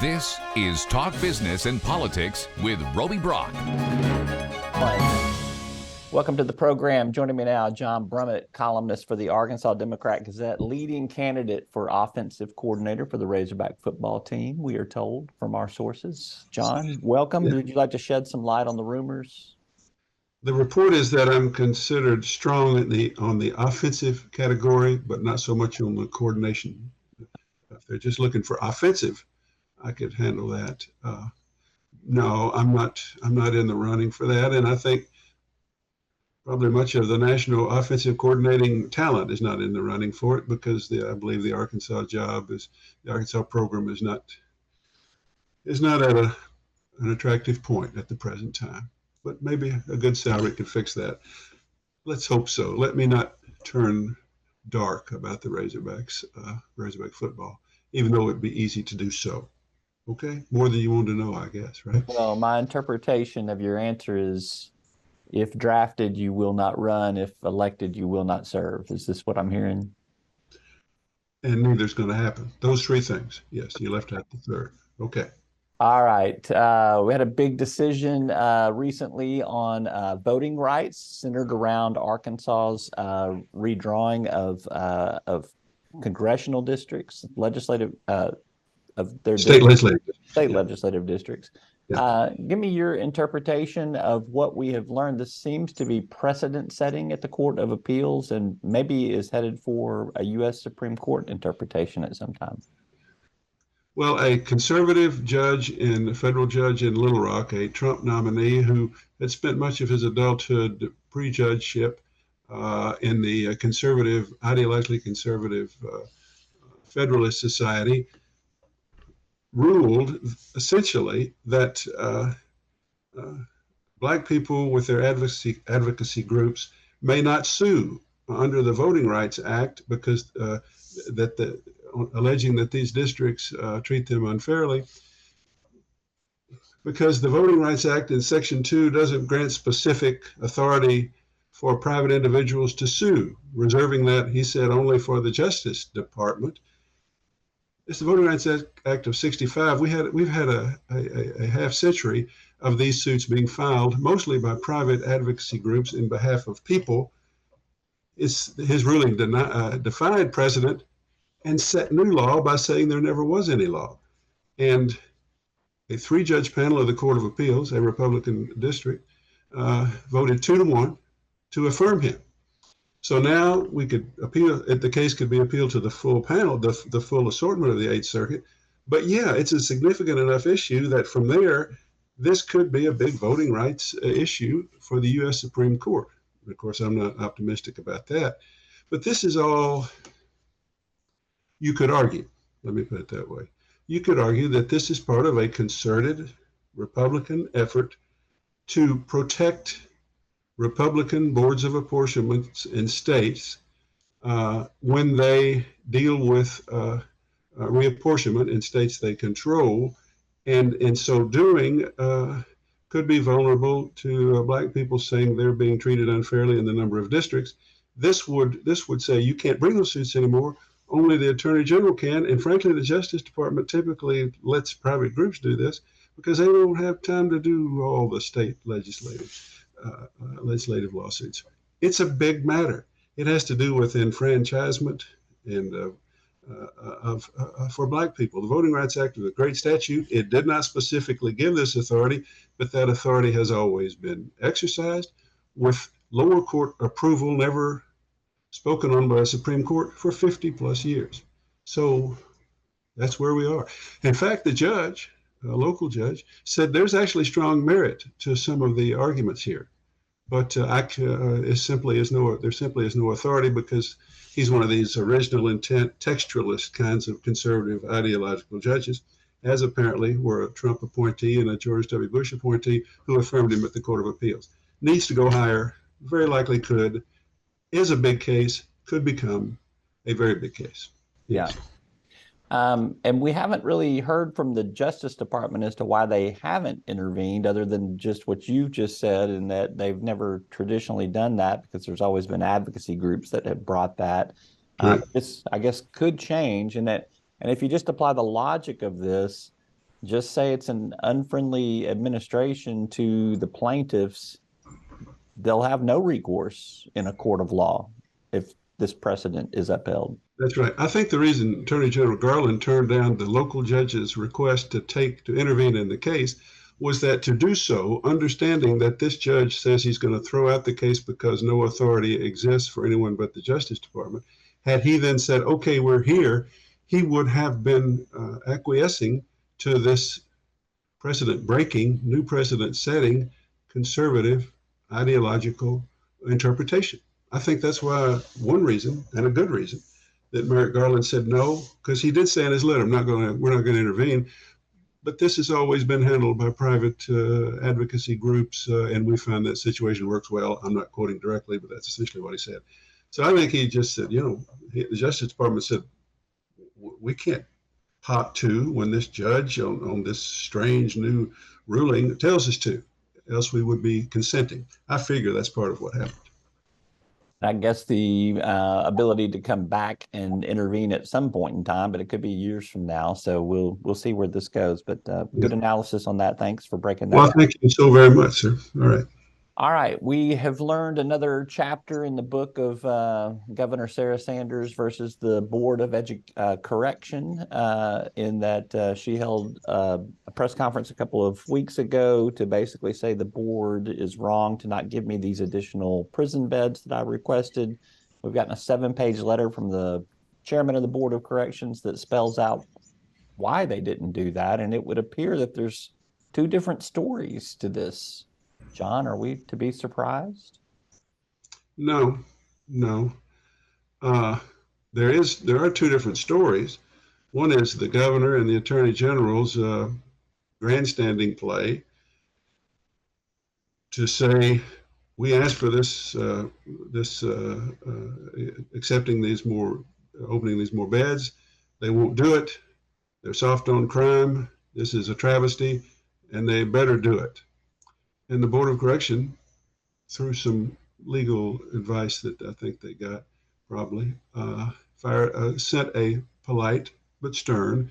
This is Talk Business and Politics with Roby Brock. Welcome to the program. Joining me now, John Brummett, columnist for the Arkansas Democrat-Gazette, leading candidate for offensive coordinator for the Razorback football team, we are told from our sources. John, welcome. Yeah. Would you like to shed some light on the rumors? The report is that I'm considered strong on the offensive category, but not so much on the coordination. If they're just looking for offensive, I could handle that. No, I'm not in the running for that, and I think probably much of the national offensive coordinating talent is not in the running for it because I believe the Arkansas program is not at an attractive point at the present time. But maybe a good salary could fix that. Let's hope so. Let me not turn dark about the Razorbacks, Razorback football, even though it'd be easy to do so. Okay, more than you want to know, I guess, right? Well, my interpretation of your answer is, if drafted, you will not run. If elected, you will not serve. Is this what I'm hearing? And neither's going to happen. Those three things. Yes, you left out the third. Okay. All right. We had a big decision recently on voting rights centered around Arkansas's redrawing of congressional districts, legislative of their state legislative districts. Yeah. Give me your interpretation of what we have learned. This seems to be precedent setting at the Court of Appeals and maybe is headed for a U.S. Supreme Court interpretation at some time. Well, a conservative federal judge in Little Rock, a Trump nominee who had spent much of his adulthood pre-judgeship in the ideologically conservative Federalist Society, ruled essentially that Black people with their advocacy groups may not sue under the Voting Rights Act because alleging that these districts treat them unfairly, because the Voting Rights Act in Section 2 doesn't grant specific authority for private individuals to sue, reserving that, he said, only for the Justice Department. It's the Voting Rights Act of '65. We've had a half century of these suits being filed, mostly by private advocacy groups in behalf of people. His ruling defied precedent and set new law by saying there never was any law. And a 3-judge panel of the Court of Appeals, a Republican district, voted 2-1 to affirm him. So now we could appeal, the case could be appealed to the full panel, the full assortment of the 8th Circuit. But yeah, it's a significant enough issue that from there, this could be a big voting rights issue for the U.S. Supreme Court. Of course, I'm not optimistic about that. But this is all, you could argue, let me put it that way. You could argue that this is part of a concerted Republican effort to protect Republican boards of apportionment in states when they deal with reapportionment in states they control, and in so doing could be vulnerable to Black people saying they're being treated unfairly in the number of districts. This would say you can't bring those suits anymore. Only the Attorney General can, and frankly, the Justice Department typically lets private groups do this because they don't have time to do all the state legislative lawsuits. It's a big matter. It has to do with enfranchisement and for Black people. The Voting Rights Act is a great statute. It did not specifically give this authority, but that authority has always been exercised with lower court approval, never spoken on by a Supreme Court for 50 plus years. So that's where we are. In fact, the judge, a local judge, said there's actually strong merit to some of the arguments here, but there simply is no authority because he's one of these original intent textualist kinds of conservative ideological judges, as apparently were a Trump appointee and a George W. Bush appointee who affirmed him at the Court of Appeals. Needs to go higher, very likely could, is a big case, could become a very big case. Yes. Yeah. And we haven't really heard from the Justice Department as to why they haven't intervened, other than just what you just said, and that they've never traditionally done that because there's always been advocacy groups that have brought that. Right. This, I guess, could change, and if you just apply the logic of this, just say it's an unfriendly administration to the plaintiffs, they'll have no recourse in a court of law if this precedent is upheld. That's right. I think the reason Attorney General Garland turned down the local judge's request to intervene in the case was that to do so, understanding that this judge says he's going to throw out the case because no authority exists for anyone but the Justice Department, had he then said, okay, we're here, he would have been acquiescing to this precedent-breaking, new precedent-setting, conservative, ideological interpretation. I think that's why one reason, and a good reason, that Merrick Garland said no, because he did say in his letter, we're not going to intervene. But this has always been handled by private advocacy groups, and we find that situation works well. I'm not quoting directly, but that's essentially what he said. So I think he just said, the Justice Department said, we can't hop to when this judge on this strange new ruling tells us to, else we would be consenting. I figure that's part of what happened. I guess the ability to come back and intervene at some point in time, but it could be years from now. So we'll see where this goes. But good analysis on that. Thanks for breaking that. Well, thank you so very much, sir. All right. All right. We have learned another chapter in the book of Governor Sarah Sanders versus the Board of Correction, in that she held a press conference a couple of weeks ago to basically say the board is wrong to not give me these additional prison beds that I requested. We've gotten a 7-page letter from the chairman of the Board of Corrections that spells out why they didn't do that. And it would appear that there's 2 different stories to this. John, are we to be surprised? No. There are 2 different stories. One is the governor and the attorney general's grandstanding play to say, we asked for accepting opening these more beds. They won't do it. They're soft on crime. This is a travesty, and they better do it. And the Board of Correction, through some legal advice that I think they got probably, sent a polite but stern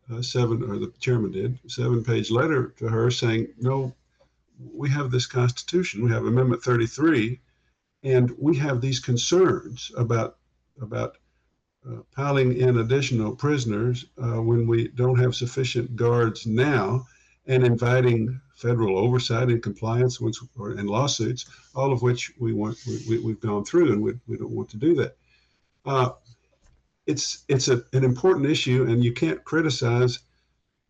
the chairman did, 7-page letter to her saying, no, we have this Constitution, we have Amendment 33, and we have these concerns about piling in additional prisoners when we don't have sufficient guards now, and federal oversight and compliance and lawsuits, all of which we've gone through, and we don't want to do that. It's an important issue, and you can't criticize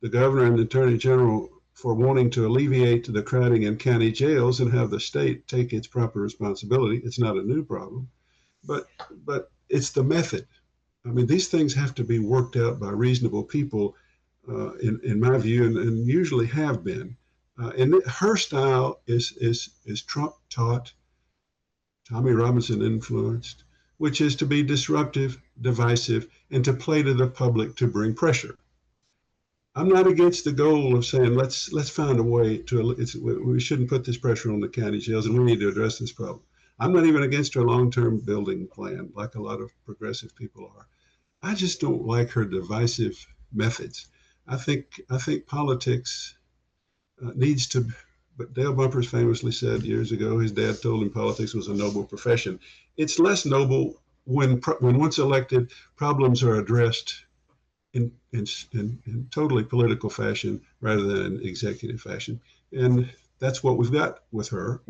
the governor and the attorney general for wanting to alleviate the crowding in county jails and have the state take its proper responsibility. It's not a new problem, but it's the method. I mean, these things have to be worked out by reasonable people, in my view, and usually have been. And her style is Trump taught, Tommy Robinson influenced, which is to be disruptive, divisive, and to play to the public to bring pressure. I'm not against the goal of saying let's find a way we shouldn't put this pressure on the county jails, and we need to address this problem. I'm not even against her long-term building plan, like a lot of progressive people are. I just don't like her divisive methods. I think politics needs to, but Dale Bumpers famously said years ago, his dad told him politics was a noble profession. It's less noble when once elected, problems are addressed in totally political fashion rather than executive fashion. And that's what we've got with her.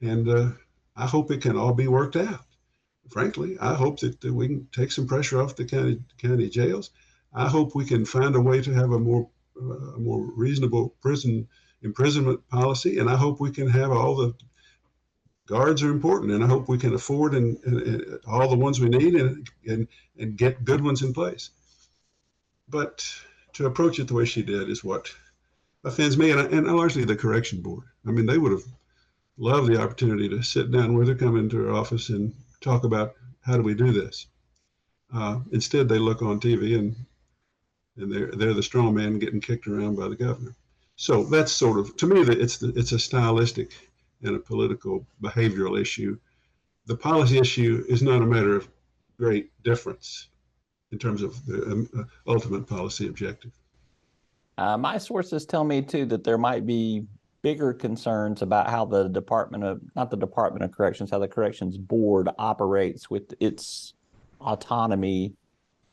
And I hope it can all be worked out. Frankly, I hope that we can take some pressure off the county jails. I hope we can find a way to have a more reasonable imprisonment policy, and I hope we can have all the guards are important, and I hope we can afford and all the ones we need and get good ones in place. But to approach it the way she did is what offends me, and largely the correction board. I mean, they would have loved the opportunity to sit down with her, come into her office, and talk about how do we do this. Instead, they look on TV and they're the strong man getting kicked around by the governor. So that's sort of, to me, it's a stylistic and a political behavioral issue. The policy issue is not a matter of great difference in terms of the ultimate policy objective. My sources tell me too that there might be bigger concerns about how the not the Department of Corrections, how the Corrections Board operates with its autonomy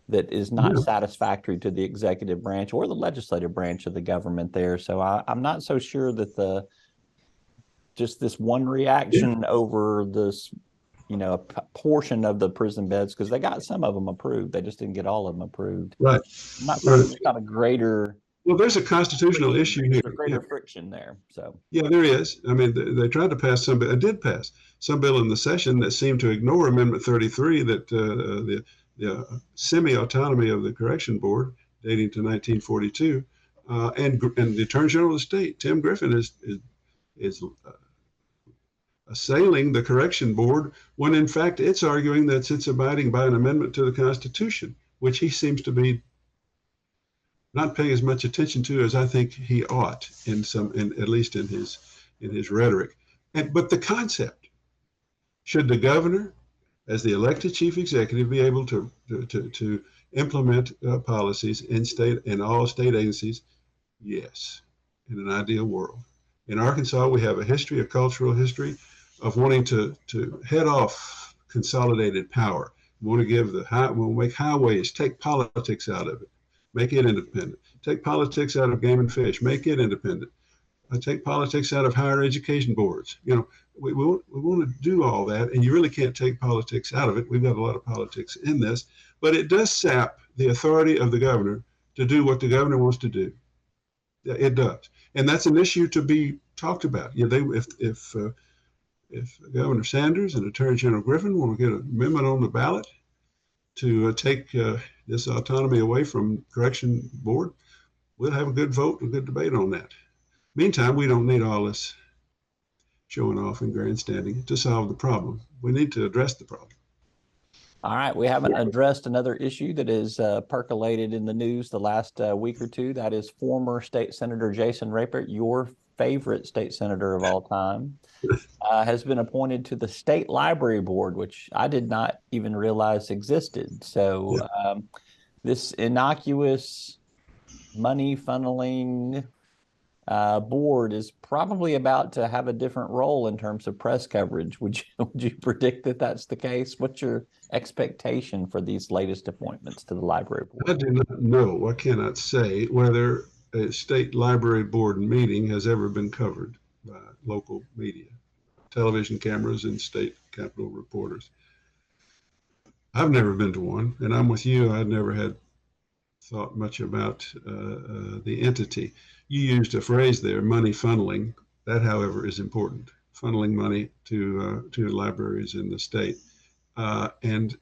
that is not satisfactory to the executive branch or the legislative branch of the government there. So I'm not so sure that just this one reaction over this, a portion of the prison beds, because they got some of them approved. They just didn't get all of them approved. Right. I'm not sure there's not a greater. Well, there's a constitutional issue here. There's a greater friction there. So yeah, there is. I mean, they tried to pass some bill. It did pass some bill in the session that seemed to ignore Amendment 33, that the semi-autonomy of the Correction Board, dating to 1942, and the Attorney General of the state, Tim Griffin, is assailing the Correction Board when in fact it's arguing that it's abiding by an amendment to the Constitution, which he seems to be not paying as much attention to as I think he ought, at least in his rhetoric. But the concept: should the governor, as the elected chief executive, be able to implement policies in all state agencies? Yes, in an ideal world. In Arkansas, we have a cultural history of wanting to head off consolidated power. We want to make highways, take politics out of it, make it independent. Take politics out of game and fish, make it independent. Take politics out of higher education boards. We want to do all that, and you really can't take politics out of it. We've got a lot of politics in this, but it does sap the authority of the governor to do what the governor wants to do. It does, and that's an issue to be talked about. If Governor Sanders and Attorney General Griffin want to get an amendment on the ballot to take this autonomy away from Correction Board, we'll have a good vote, a good debate on that. Meantime, we don't need all this showing off and grandstanding to solve the problem. We need to address the problem. All right, we haven't addressed another issue that is percolated in the news the last week or two. That is former State Senator Jason Rapert, your favorite state senator of all time, has been appointed to the State Library Board, which I did not even realize existed. So this innocuous money funneling board is probably about to have a different role in terms of press coverage. Would you predict that that's the case? What's your expectation for these latest appointments to the library board? I do not know. I cannot say whether a state library board meeting has ever been covered by local media, television cameras, and state capitol reporters. I've never been to one, and I'm with you. I'd never had thought much about the entity. You used a phrase there, money funneling. That, however, is important. Funneling money to libraries in the state. And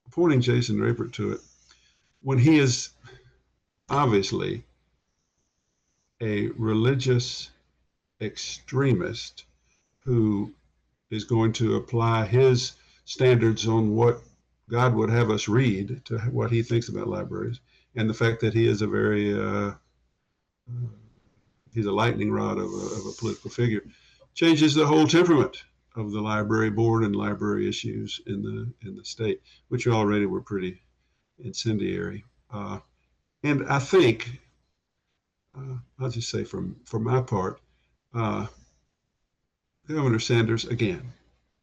appointing Jason Rapert to it, when he is obviously a religious extremist who is going to apply his standards on what God would have us read to what he thinks about libraries, and the fact that he is he's a lightning rod of a political figure, changes the whole temperament of the library board and library issues in the state, which already were pretty incendiary. And I think, I'll just say for my part, Governor Sanders, again,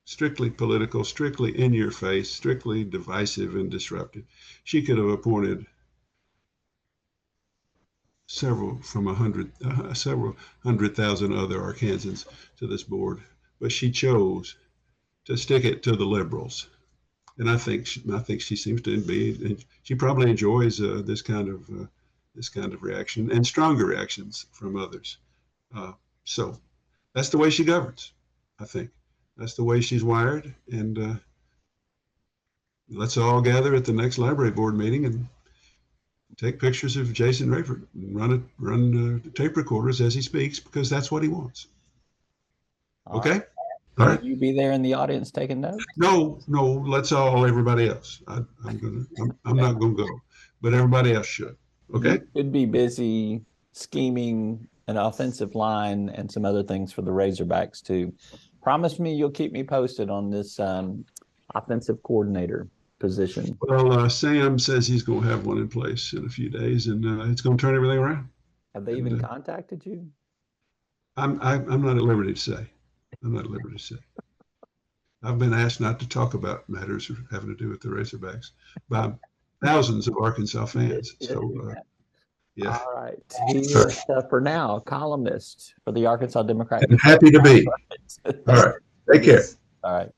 strictly political, strictly in your face, strictly divisive and disruptive. She could have appointed several 100,000 other Arkansans to this board, but she chose to stick it to the liberals. And I think she seems to be, and she probably enjoys this kind of reaction and stronger reactions from others. So that's the way she governs. I think that's the way she's wired. And let's all gather at the next library board meeting and take pictures of Jason Rapert and run tape recorders as he speaks, because that's what he wants. Okay. All right. Will you be there in the audience taking notes? No, everybody else. I'm not gonna go, but everybody else should. Okay. You could be busy scheming an offensive line and some other things for the Razorbacks too. Promise me you'll keep me posted on this offensive coordinator position? Well, Sam says he's going to have one in place in a few days, and it's going to turn everything around. Have they even contacted you? I'm not at liberty to say. I'm not at liberty to say. I've been asked not to talk about matters having to do with the Razorbacks by thousands of Arkansas fans. So, yeah. All right. He is, for now, columnist for the Arkansas Democrat. And happy to be. All right. Take care. All right.